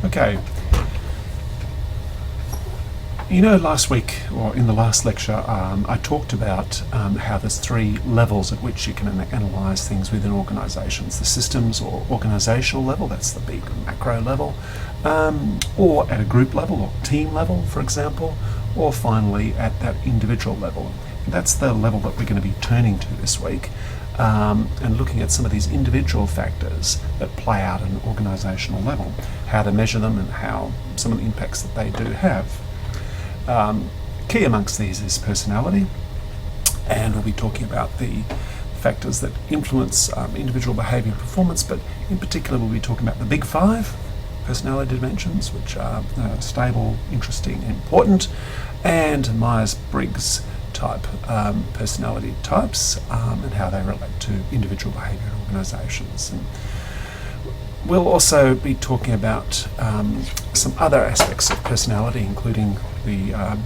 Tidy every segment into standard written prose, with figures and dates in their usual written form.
Okay. You know, last week, or in the last lecture, I talked about how there's three levels at which you can analyse things within organisations. The systems or organisational level, that's the big macro level, or at a group level or team level, for example, or finally at that individual level. That's the level that we're going to be turning to this week, and looking at some of these individual factors that play out at an organisational level, how to measure them and how some of the impacts that they do have. Key amongst these is personality, and we'll be talking about the factors that influence individual behaviour and performance, but in particular we'll be talking about the big five personality dimensions, which are stable, interesting, important, and Myers-Briggs type personality types, and how they relate to individual behaviour in organisations. And we'll also be talking about some other aspects of personality, including the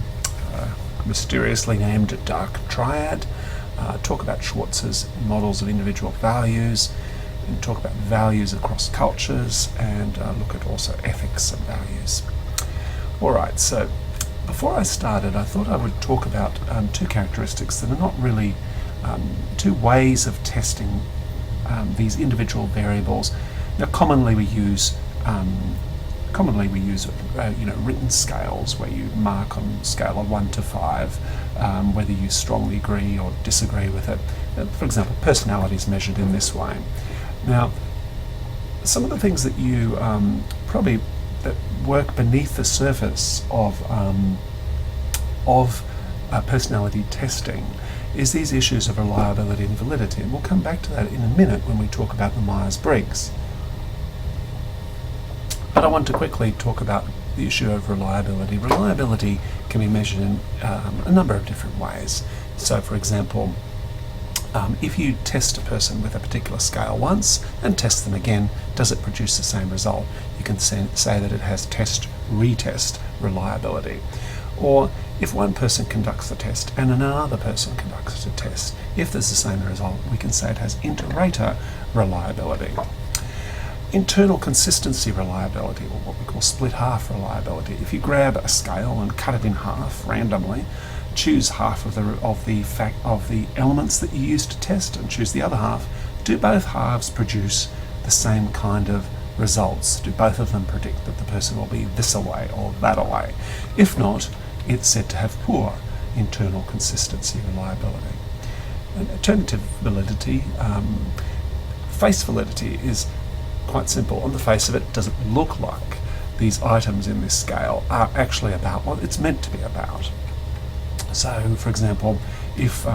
mysteriously named dark triad, talk about Schwartz's models of individual values, and talk about values across cultures, and look at also ethics and values. Alright, so before I started, I thought I would talk about two characteristics that are not really two ways of testing these individual variables. Now, commonly we use written scales where you mark on a scale of 1 to 5 whether you strongly agree or disagree with it. For example, personality is measured in this way. Now, some of the things that you probably that work beneath the surface of personality testing is these issues of reliability and validity, and we'll come back to that in a minute when we talk about the Myers-Briggs. But I want to quickly talk about the issue of reliability. Reliability can be measured in a number of different ways. So, for example, if you test a person with a particular scale once and test them again, does it produce the same result? You can say that it has test-retest reliability. Or if one person conducts the test and another person conducts the test, if there's the same result, we can say it has inter-rater reliability. Internal consistency reliability, or what we call split half reliability. If you grab a scale and cut it in half randomly, choose half of the elements that you use to test and choose the other half, do both halves produce the same kind of results? Do both of them predict that the person will be this away or that away? If not, it's said to have poor internal consistency reliability. And alternative validity, face validity is quite simple. On the face of it, does it look like these items in this scale are actually about what it's meant to be about? So, for example, if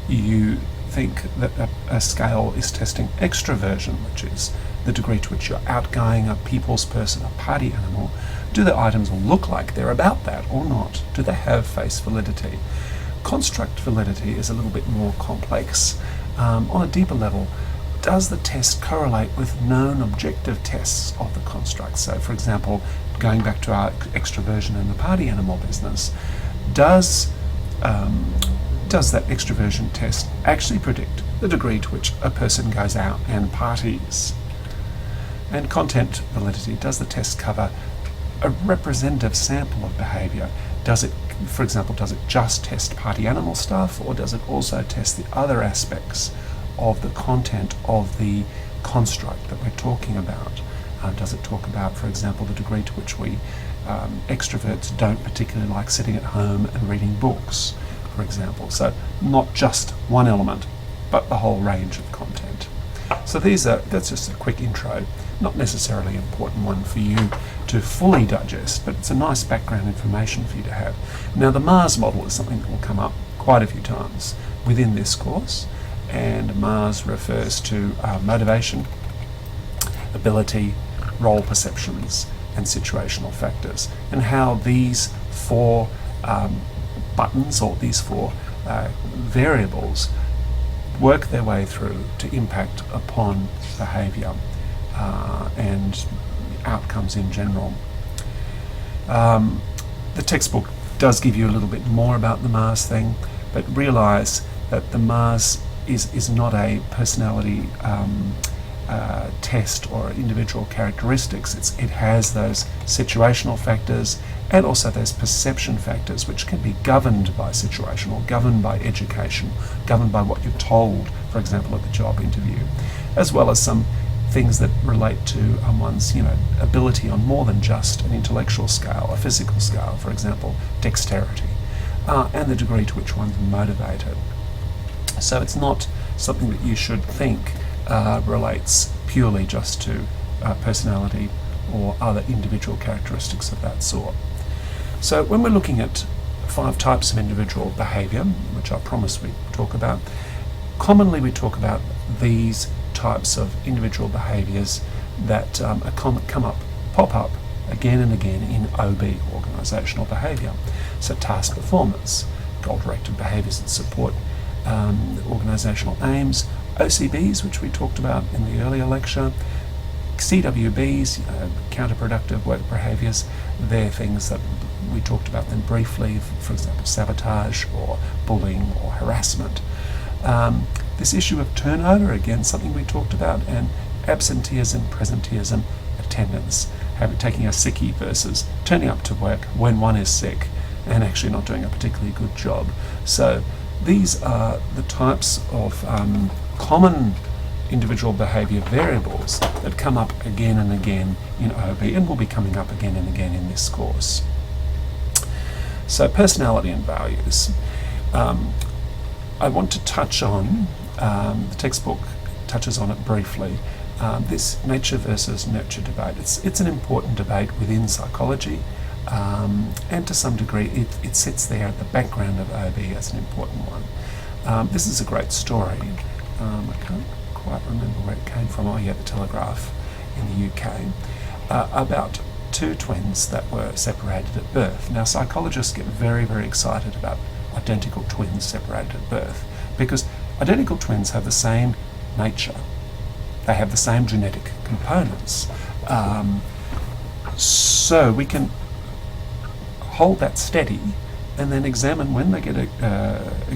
you think that a scale is testing extroversion, which is the degree to which you're outgoing, a people's person, a party animal, do the items look like they're about that or not? Do they have face validity? Construct validity is a little bit more complex. On a deeper level, does the test correlate with known objective tests of the construct? So, for example, going back to our extroversion and the party animal business, does that extroversion test actually predict the degree to which a person goes out and parties? And content validity, does the test cover a representative sample of behaviour? Does it, for example, does it just test party animal stuff, or does it also test the other aspects of the content of the construct that we're talking about? Does it talk about, for example, the degree to which we extroverts don't particularly like sitting at home and reading books, for example? So not just one element, but the whole range of content. So that's just a quick intro, not necessarily an important one for you to fully digest, but it's a nice background information for you to have. Now, the Mars model is something that will come up quite a few times within this course, and Mars refers to motivation, ability, role perceptions, and situational factors, and how these four buttons, or these four variables, work their way through to impact upon behaviour and outcomes in general. The textbook does give you a little bit more about the Mars thing, but realise that the Mars is not a personality test or individual characteristics. It has those situational factors and also those perception factors, which can be governed by situation or governed by education, governed by what you're told, for example, at the job interview, as well as some things that relate to one's ability on more than just an intellectual scale, a physical scale, for example, dexterity, and the degree to which one's motivated. So it's not something that you should think relates purely just to personality or other individual characteristics of that sort. So when we're looking at 5 types of individual behaviour, which I promise we talk about, commonly we talk about these types of individual behaviours that pop up again and again in OB, organisational behaviour. So task performance, goal-directed behaviours that support organisational aims, OCBs, which we talked about in the earlier lecture, CWBs, counterproductive work behaviours, they're things that we talked about them briefly, for example, sabotage or bullying or harassment. This issue of turnover, again, something we talked about, and absenteeism, presenteeism, attendance, taking a sickie versus turning up to work when one is sick and actually not doing a particularly good job. So these are the types of common individual behaviour variables that come up again and again in OB and will be coming up again and again in this course. So personality and values. I want to touch on, the textbook touches on it briefly, this nature versus nurture debate. It's an important debate within psychology, and to some degree it sits there at the background of OB as an important one. This is a great story. I can't quite remember where it came from. The Telegraph in the UK, about 2 twins that were separated at birth. Now, psychologists get very, very excited about identical twins separated at birth because identical twins have the same nature. They have the same genetic components. So we can hold that steady and then examine when they get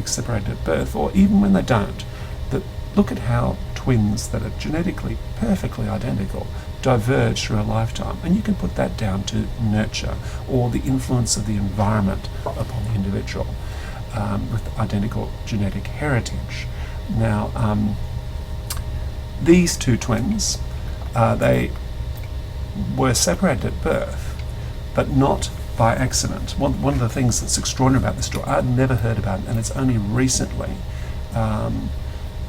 separated at birth, or even when they don't, that look at how twins that are genetically perfectly identical diverge through a lifetime, and you can put that down to nurture or the influence of the environment upon the individual with identical genetic heritage. Now, these 2 twins, they were separated at birth, but not by accident. One of the things that's extraordinary about this story, I'd never heard about it, and it's only recently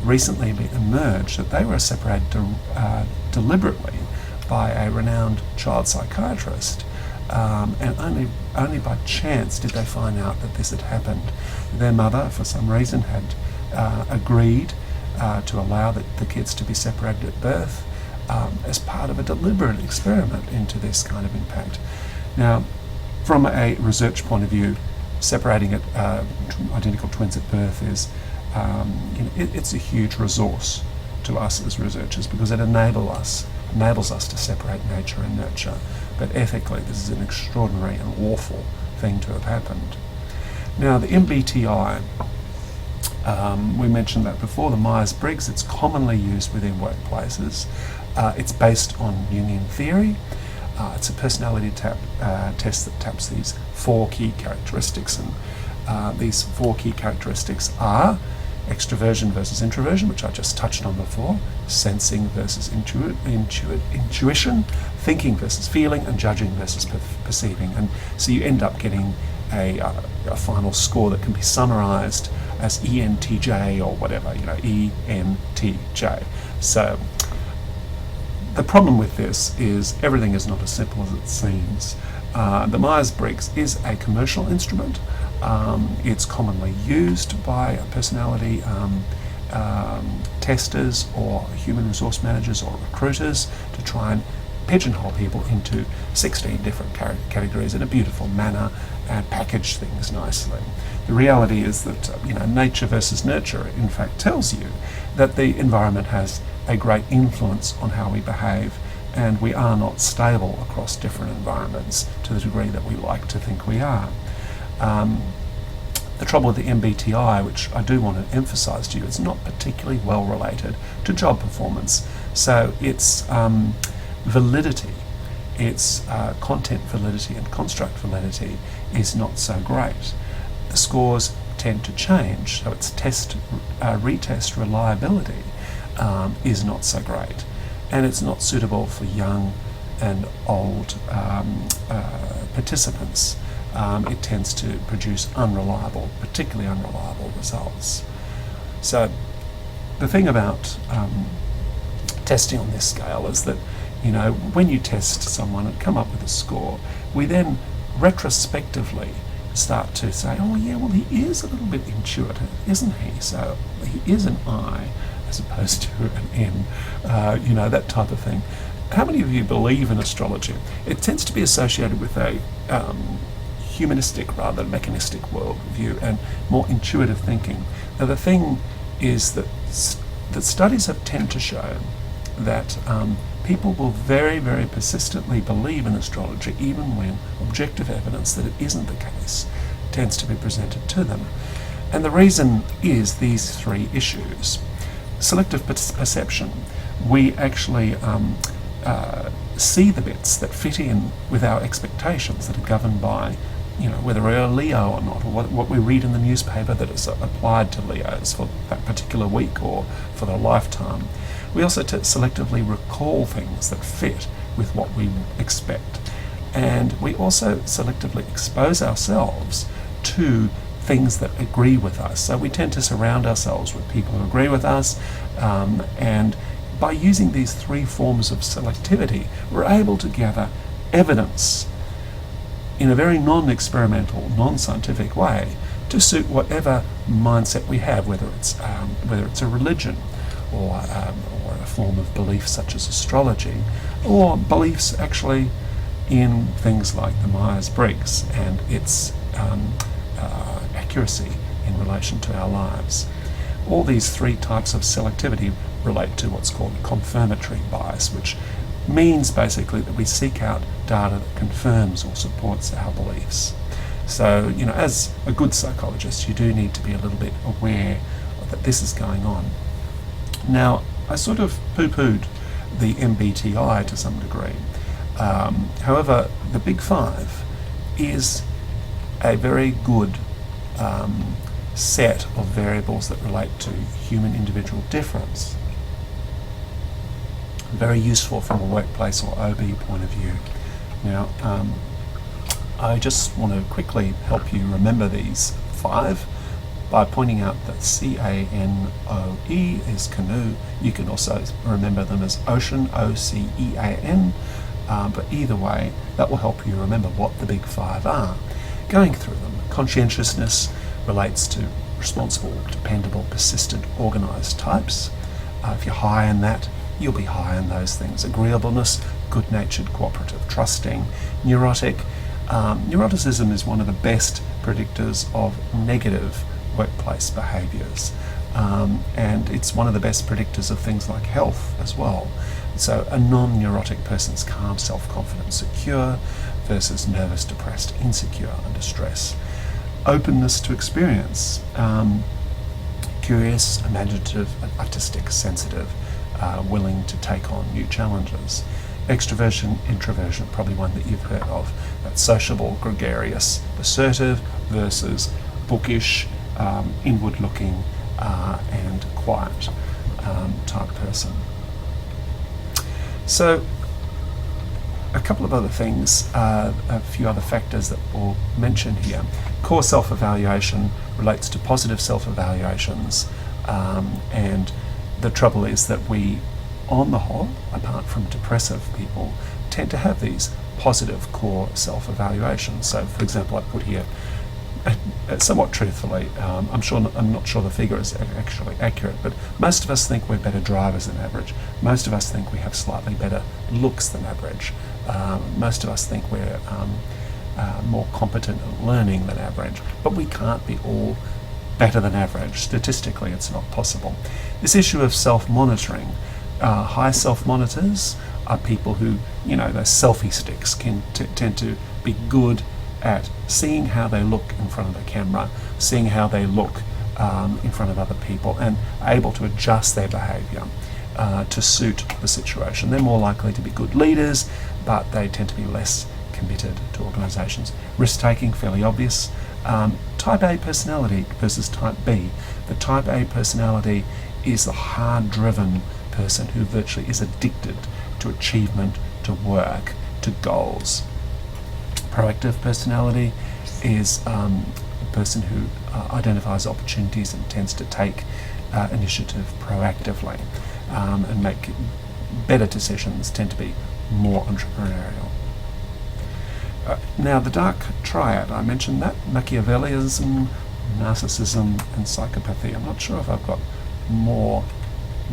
emerged that they were separated deliberately by a renowned child psychiatrist, and only by chance did they find out that this had happened. Their mother, for some reason, had agreed to allow the kids to be separated at birth as part of a deliberate experiment into this kind of impact. Now, from a research point of view, separating identical twins at birth is it's a huge resource to us as researchers because it enables us to separate nature and nurture. But ethically, this is an extraordinary and awful thing to have happened. Now, the MBTI, we mentioned that before, the Myers-Briggs, it's commonly used within workplaces. It's based on Jungian theory. It's a personality test that taps these 4 key characteristics, and these 4 key characteristics are extroversion versus introversion, which I just touched on before, sensing versus intuition, thinking versus feeling, and judging versus perceiving. And so you end up getting a final score that can be summarised as ENTJ or whatever, ENTJ. So the problem with this is everything is not as simple as it seems. The Myers-Briggs is a commercial instrument. It's commonly used by personality testers or human resource managers or recruiters to try and pigeonhole people into 16 different categories in a beautiful manner and package things nicely. The reality is that nature versus nurture in fact tells you that the environment has a great influence on how we behave, and we are not stable across different environments to the degree that we like to think we are. The trouble with the MBTI, which I do want to emphasise to you, is not particularly well related to job performance. So its validity, its content validity and construct validity is not so great. The scores tend to change, so its retest reliability is not so great, and it's not suitable for young and old participants. It tends to produce particularly unreliable results. So the thing about testing on this scale is that, when you test someone and come up with a score, we then retrospectively start to say, oh yeah, well, he is a little bit intuitive, isn't he? So he is an I as opposed to an N, that type of thing. How many of you believe in astrology? It tends to be associated with a humanistic rather than mechanistic worldview and more intuitive thinking. Now the thing is that studies have tend to show that people will very, very persistently believe in astrology even when objective evidence that it isn't the case tends to be presented to them. And the reason is these three issues. Selective perception. We actually see the bits that fit in with our expectations that are governed by, whether we're a Leo or not, or what we read in the newspaper that is applied to Leos for that particular week or for their lifetime. We also selectively recall things that fit with what we expect. And we also selectively expose ourselves to things that agree with us. So we tend to surround ourselves with people who agree with us, and by using these three forms of selectivity, we're able to gather evidence in a very non-experimental, non-scientific way to suit whatever mindset we have, whether it's a religion or a form of belief such as astrology, or beliefs actually in things like the Myers-Briggs and its accuracy in relation to our lives. All these three types of selectivity relate to what's called confirmatory bias, which means basically that we seek out data that confirms or supports our beliefs. So, as a good psychologist, you do need to be a little bit aware that this is going on. Now, I sort of poo-pooed the MBTI to some degree. However, the Big Five is a very good set of variables that relate to human individual difference. Very useful from a workplace or OB point of view. Now, I just want to quickly help you remember these five by pointing out that CANOE is canoe. You can also remember them as ocean, OCEAN, but either way, that will help you remember what the Big Five are. Going through them, conscientiousness relates to responsible, dependable, persistent, organised types. If you're high in that, you'll be high in those things. Agreeableness, good-natured, cooperative, trusting. Neurotic. Neuroticism is one of the best predictors of negative workplace behaviours, and it's one of the best predictors of things like health as well. So a non-neurotic person's calm, self-confident, secure versus nervous, depressed, insecure under stress. Openness to experience. Curious, imaginative, artistic, sensitive, willing to take on new challenges. Extroversion, introversion, probably one that you've heard of. That's sociable, gregarious, assertive versus bookish, inward-looking, and quiet type person. So, a couple of other things, a few other factors that we'll mention here. Core self-evaluation relates to positive self-evaluations, and the trouble is that we, on the whole, apart from depressive people, tend to have these positive core self-evaluations. So, for example, I put here, somewhat truthfully, I'm not sure the figure is actually accurate, but most of us think we're better drivers than average. Most of us think we have slightly better looks than average. Most of us think we're more competent at learning than average, but we can't be all better than average. Statistically, it's not possible. This issue of self-monitoring, high self-monitors are people who, those selfie sticks can tend to be good at seeing how they look in front of the camera, seeing how they look in front of other people, and able to adjust their behaviour. to suit the situation. They're more likely to be good leaders, but they tend to be less committed to organisations. Risk-taking, fairly obvious. Type A personality versus Type B. The Type A personality is the hard-driven person who virtually is addicted to achievement, to work, to goals. Proactive personality is a person who identifies opportunities and tends to take initiative proactively and make better decisions, tend to be more entrepreneurial. Now, the dark triad, I mentioned that, Machiavellianism, narcissism and psychopathy. I'm not sure if I've got more.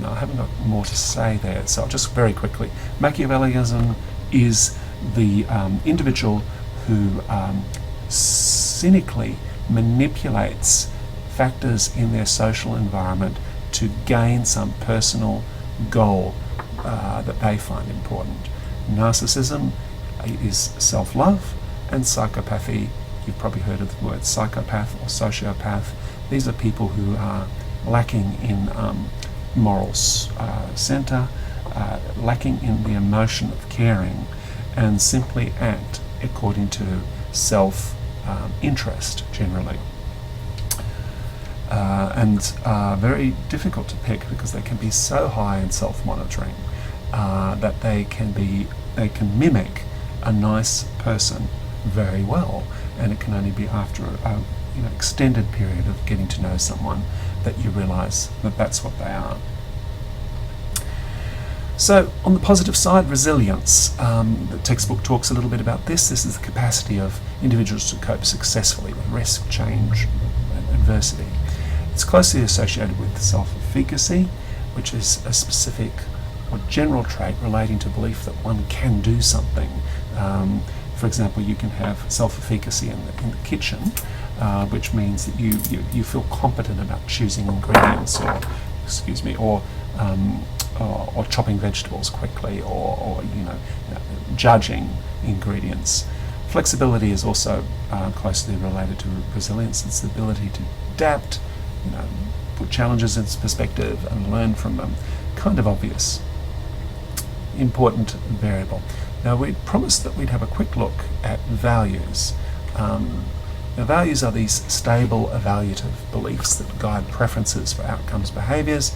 No, I haven't got more to say there, so I'll just very quickly. Machiavellianism is the individual who cynically manipulates factors in their social environment to gain some personal goal that they find important. Narcissism is self-love, and psychopathy, you've probably heard of the word psychopath or sociopath. These are people who are lacking in moral centre, lacking in the emotion of caring, and simply act according to self-interest generally. And very difficult to pick because they can be so high in self-monitoring that they can mimic a nice person very well, and it can only be after a extended period of getting to know someone that you realise that that's what they are. So on the positive side, resilience. The textbook talks a little bit about this. This is the capacity of individuals to cope successfully with risk, change, and adversity. It's closely associated with self-efficacy, which is a specific or general trait relating to belief that one can do something. For example, you can have self-efficacy in the kitchen, which means that you feel competent about choosing ingredients, or chopping vegetables quickly, or judging ingredients. Flexibility is also closely related to resilience. It's the ability to adapt, put challenges into perspective and learn from them. Kind of obvious. Important variable. Now, we promised that we'd have a quick look at values. Now, values are these stable evaluative beliefs that guide preferences for outcomes, behaviours.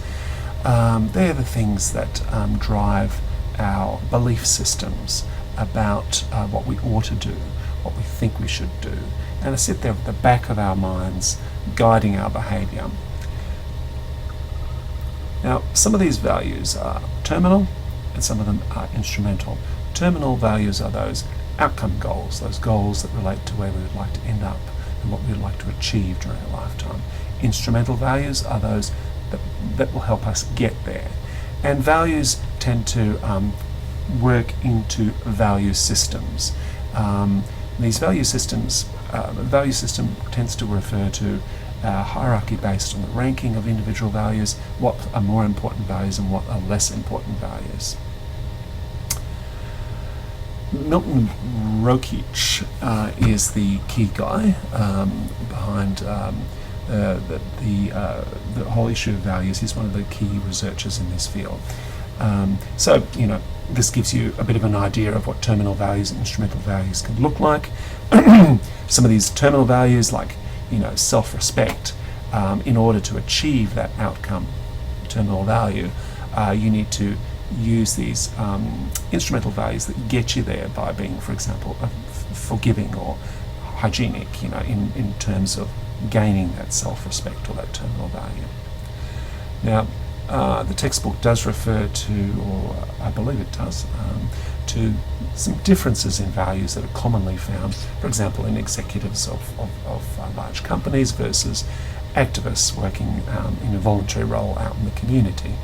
They're the things that drive our belief systems about what we ought to do, what we think we should do, and they sit there at the back of our minds, guiding our behaviour. Now, some of these values are terminal, and some of them are instrumental. Terminal values are those outcome goals, those goals that relate to where we would like to end up and what we would like to achieve during a lifetime. Instrumental values are those that will help us get there. And values tend to work into value systems. These value systems, the value system tends to refer to a hierarchy based on the ranking of individual values, what are more important values and what are less important values. Milton Rokeach is the key guy behind the whole issue of values. He's one of the key researchers in this field. So, this gives you a bit of an idea of what terminal values and instrumental values can look like. Some of these terminal values, like self-respect, in order to achieve that outcome, terminal value, you need to use these instrumental values that get you there by being, for example, forgiving or hygienic, in terms of gaining that self-respect or that terminal value. Now, the textbook does refer to, or I believe it does, to some differences in values that are commonly found, for example, in executives of large companies versus activists working in a voluntary role out in the community.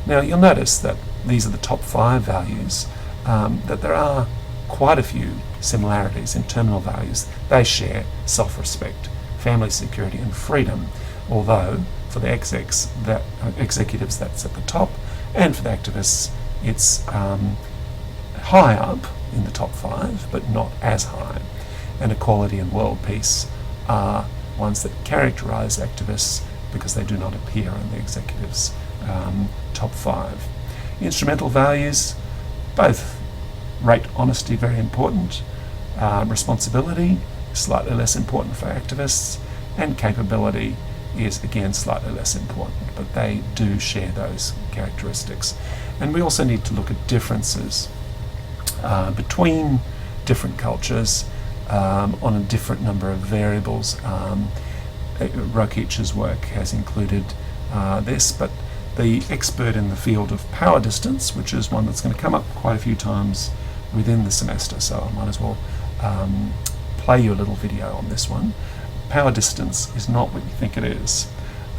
Now, you'll notice that these are the top 5 values, that there are quite a few similarities in terminal values. They share self-respect, family security and freedom, although for the executives that's at the top, and for the activists it's high up in the top 5, but not as high. And equality and world peace are ones that characterise activists because they do not appear in the executives' top 5. Instrumental values, both rate honesty, very important. Responsibility, slightly less important for activists. And capability is again slightly less important, but they do share those characteristics. And we also need to look at differences between different cultures on a different number of variables. Rokich's work has included this, but the expert in the field of power distance, which is one that's going to come up quite a few times within the semester, so I might as well play you a little video on this one. Power distance is not what you think it is.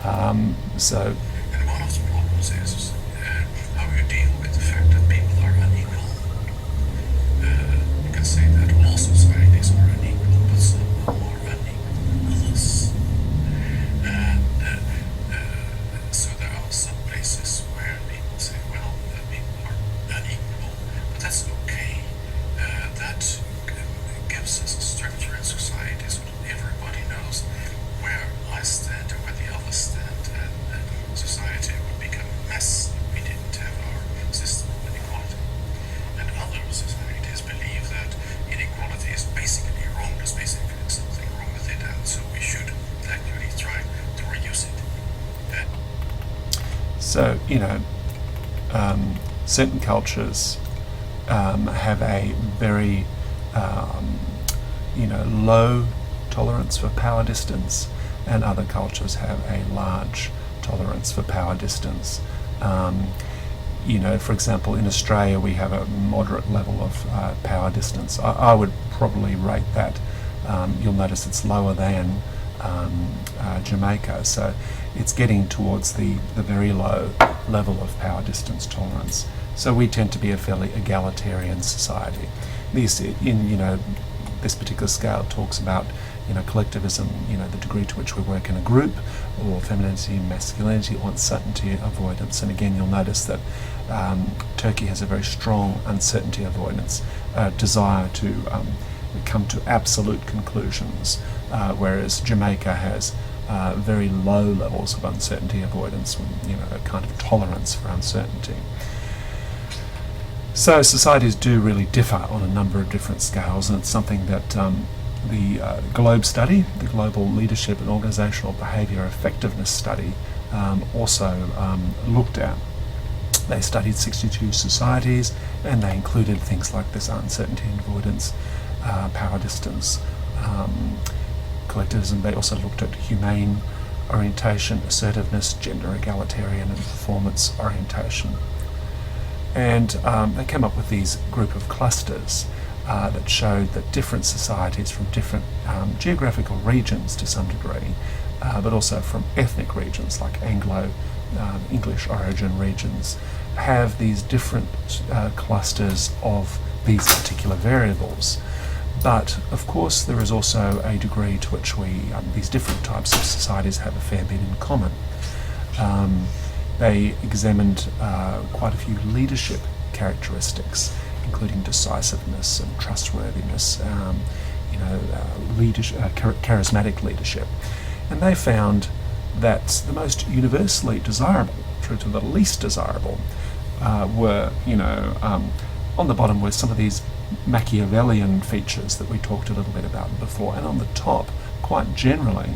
And one of the problems is how you deal with the fact that people are unequal. You can say that all societies are unequal, but some are more unequal than others. So there are some places where people say, well, people are unequal, but that's okay. That gives us a structure in society so that everybody knows where I stand and where the others stand, and society would become a mess if we didn't have our system of inequality. And other societies believe that inequality is basically wrong, there's basically something wrong with it, and so we should actually try to reduce it. So, certain cultures have a very, low tolerance for power distance, and other cultures have a large tolerance for power distance. For example, in Australia we have a moderate level of power distance. I would probably rate that. You'll notice it's lower than Jamaica, so it's getting towards the very low level of power distance tolerance. So we tend to be a fairly egalitarian society. This particular scale talks about collectivism, the degree to which we work in a group, or femininity, masculinity, or uncertainty avoidance. And again, you'll notice that Turkey has a very strong uncertainty avoidance, desire to come to absolute conclusions, whereas Jamaica has very low levels of uncertainty avoidance, a kind of tolerance for uncertainty. So societies do really differ on a number of different scales, and it's something that the GLOBE study, the Global Leadership and Organisational Behaviour Effectiveness Study, also looked at. They studied 62 societies, and they included things like this uncertainty avoidance, power distance, collectivism. They also looked at humane orientation, assertiveness, gender egalitarian, and performance orientation. And they came up with these group of clusters that showed that different societies from different geographical regions to some degree, but also from ethnic regions like English origin regions, have these different clusters of these particular variables. But of course there is also a degree to which these different types of societies have a fair bit in common. They examined quite a few leadership characteristics, including decisiveness and trustworthiness, charismatic leadership. And they found that the most universally desirable through to the least desirable were, on the bottom were some of these Machiavellian features that we talked a little bit about before, and on the top, quite generally,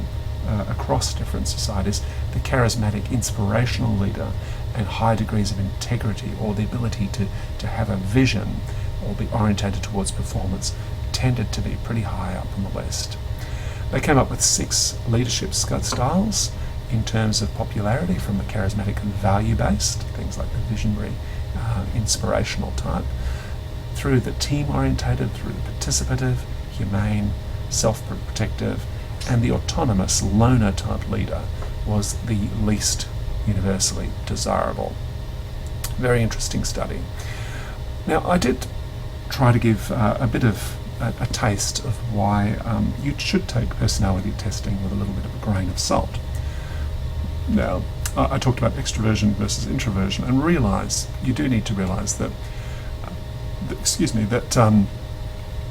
across different societies, the charismatic, inspirational leader and high degrees of integrity, or the ability to have a vision or be orientated towards performance, tended to be pretty high up on the list. They came up with 6 leadership styles in terms of popularity, from the charismatic and value-based, things like the visionary, inspirational type, through the team-orientated, through the participative, humane, self-protective, and the autonomous loner type leader was the least universally desirable. Very interesting study. Now, I did try to give a bit of a taste of why you should take personality testing with a little bit of a grain of salt. Now, I talked about extroversion versus introversion, and you do need to realise that,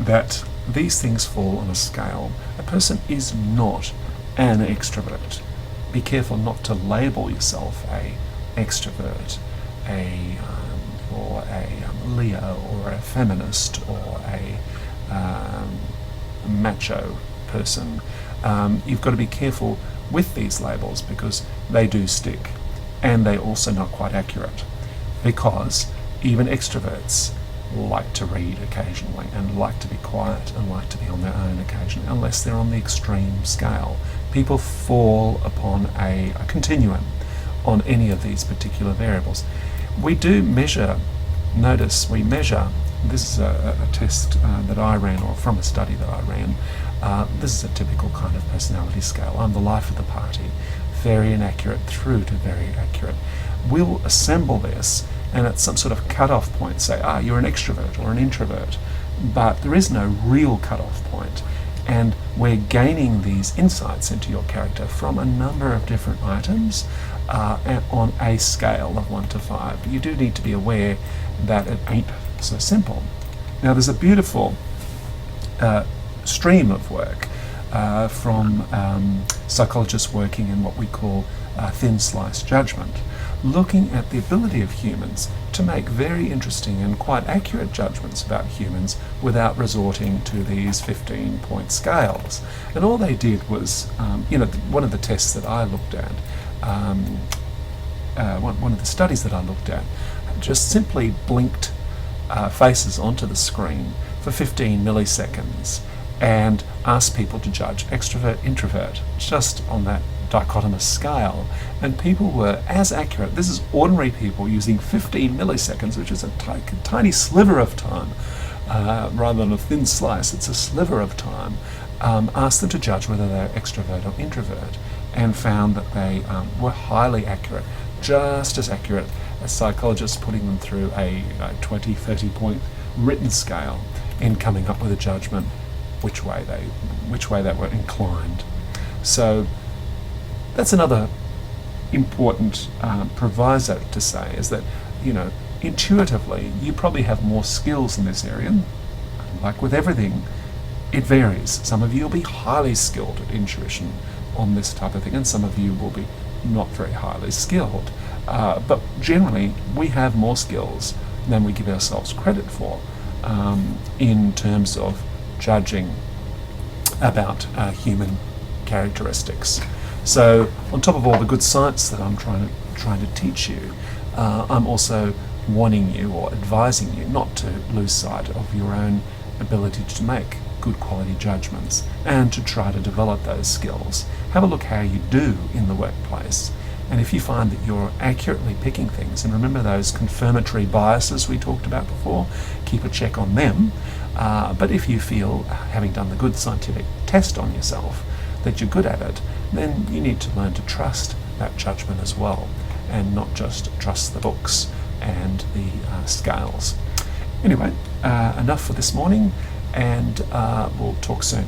that these things fall on a scale. A person is not an extrovert. Be careful not to label yourself a extrovert, a or a Leo or a feminist or a macho person. You've got to be careful with these labels because they do stick, and they're also not quite accurate, because even extroverts like to read occasionally and like to be quiet and like to be on their own occasionally, unless they're on the extreme scale. People fall upon a continuum on any of these particular variables. We do measure, notice we measure, this is a test that I ran, or from a study that I ran. This is a typical kind of personality scale. I'm the life of the party, very inaccurate through to very accurate. We'll assemble this and at some sort of cut-off point say, you're an extrovert or an introvert, but there is no real cut-off point. And we're gaining these insights into your character from a number of different items on a scale of 1 to 5. You do need to be aware that it ain't so simple. Now, there's a beautiful stream of work from psychologists working in what we call thin slice judgment, looking at the ability of humans to make very interesting and quite accurate judgments about humans without resorting to these 15-point scales. And all they did was, one of the tests that I looked at, one of the studies that I looked at, just simply blinked faces onto the screen for 15 milliseconds and asked people to judge extrovert, introvert, just on that dichotomous scale, and people were as accurate. This is ordinary people using 15 milliseconds, which is a tiny sliver of time, rather than a thin slice, it's a sliver of time, asked them to judge whether they're extrovert or introvert, and found that they were highly accurate, just as accurate as psychologists putting them through a 20, 30-point written scale in coming up with a judgment which way they were inclined. So that's another important proviso to say, is that, intuitively you probably have more skills in this area. Like with everything, it varies. Some of you will be highly skilled at intuition on this type of thing, and some of you will be not very highly skilled. But generally, we have more skills than we give ourselves credit for in terms of judging about human characteristics. So, on top of all the good science that I'm trying to teach you, I'm also warning you or advising you not to lose sight of your own ability to make good quality judgments and to try to develop those skills. Have a look how you do in the workplace. And if you find that you're accurately picking things, and remember those confirmatory biases we talked about before, keep a check on them. But if you feel, having done the good scientific test on yourself, that you're good at it, then you need to learn to trust that judgment as well, and not just trust the books and the scales. Anyway, enough for this morning, and we'll talk soon.